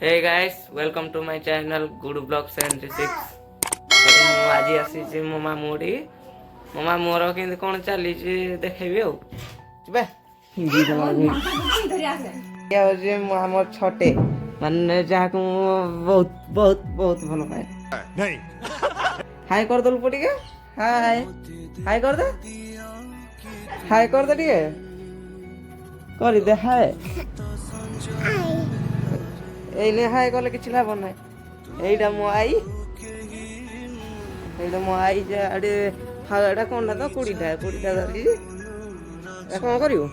Hey guys, welcome to my channel Good Vlog 76. ମୁଁ ଆଜି ଆସିଛି ମୋ ମାମୁଁଠି ମୋ ମାମୁଁର କେମିତି କ'ଣ ଚାଲିଛି ଦେଖେଇବି ଆଉ ଯିବା ହେଉଛି ଆମର ଛଟେ ମାନେ ଯାହାକୁ ମୁଁ ବହୁତ ବହୁତ ବହୁତ ଭଲ ପାଏ। ହାଇ କରିଦେଲୁ ପୁଅ ଟିକେ ହାଇ ହାଇ କରିଦେ ହାଇ କରିଦେ ଟିକେ କରିଦେ ହାଇ এইনে হাই কলে কিছু লাভ নাই। এইটা মো আই যে আড়ে ফাগাটা কোনটা তো কুড়িটা ধরি কଣ କରିବୁ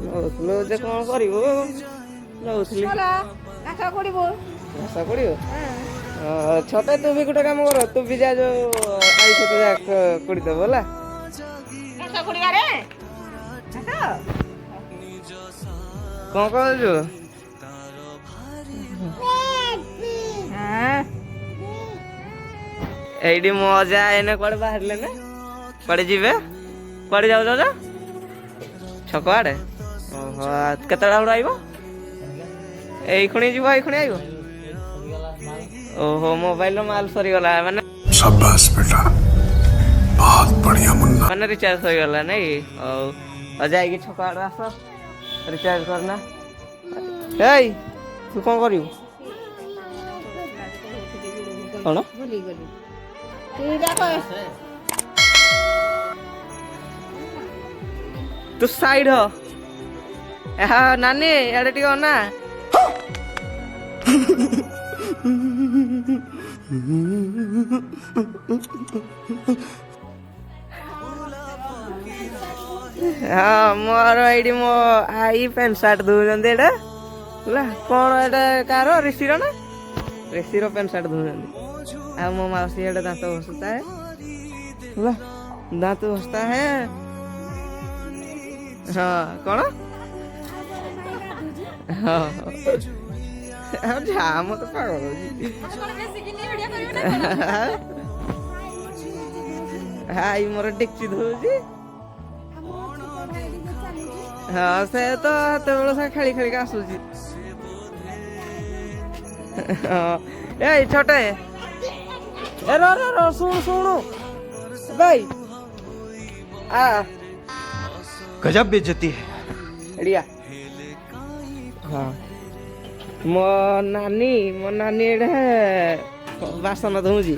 ନଉଥିଲୁ ଯେ କଣ କରିବୁ ନଉଥିଲି ଆଶା କରିବୁ ଛୋଟେ ତୁ ବି ଗୋଟେ କାମ କର ତୁ ବି ଯା ଯୋଉ ଆଇ ସହିତ ଯା କୁଡ଼ି ଦେବ ହେଲା କଣ କରୁଛୁ এইটি মজা এনে কুଆଡେ ବାହାରିଲେ ନା କୁଆଡେ ଯିବେ କୁଆଡେ ଯାଉଛ ଛକ ଆଡେ ଓହୋ କେତେବେଳେ ବେଳୁ ଆଇବ ଏଇ ଖୁଣି ଯିବ ଏଇ ଖୁଣି ଆଇବ ଓହୋ ମୋବାଇଲ ର ମାଲ ସରିଗଲା ମାନେ शाबाश बेटा बहुत बढ़िया मुन्ना ମାନେ ରିଚାର୍ଜ ହୋଇଗଲା ନାଇଁ ହଉ ଆଉ ଯାଇକି ଛକ ଆଡେ ଆସ ରିଚାର୍ଜ କରନା ଏଇ ତୁ କଣ କରିବୁ କଣ ତୁ ସାଇଡ ହ ନାନୀ ଏଆଡେ ଟିକେ ଅନା ହଁ ମୋର ଏଇଠି ମୋ ଆଇ ପ୍ୟାଣ୍ଟ ସାର୍ଟ ଧୋଉଛନ୍ତି ଏଇଟା ହେଲା କଣ ଏଇଟା କାର ରିସିର ନା ରିସିର ପ୍ୟାଣ୍ଟ ସାର୍ଟ ଧୋଉଛନ୍ତି ଆଉ ମୋ ମାଉସୀ ଏଇଟା ଦାନ୍ତ ଘଷୁତା ହେଲା ଦାନ୍ତ ଘଷୁତା ହେ ହଁ କଣ ହଁ ଯା ମତେ ପାଗଳ ହାଇ ମୋର ଡେକ୍ଚି ଧୋଉଛି ହଁ ସେ ତ ସେତେବେଳେ ସେ ଖେଳି ଖେଳିକି ଆସୁଛି ହଁ ଏଇ ଛୋଟେ ଏ ର ଶୁଣୁ ଭାଇ आ गजब बेइज्जती है एडिया हाँ मो नानी एडे बासन धोजी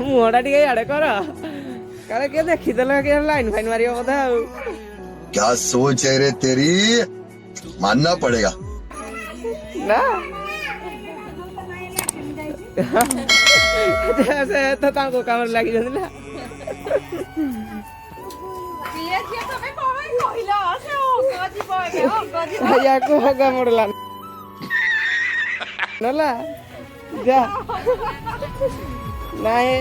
मुहटा टे इे कर काले किए देखीदेला कि लाइन फाइन मार बोधा क्या सोच है रे तेरी मानना पड़ेगा ना से तो काम लगी ना याको होगा मोड़ला नला जा नहीं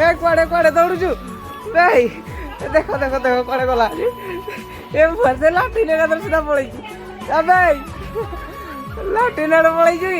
ए कुआडे दौड़ुछु भाई देखो कुआडे गला ए फरसे लाठी ने कदर सीधा पळैछु आ भाई लाठी ने पळैछु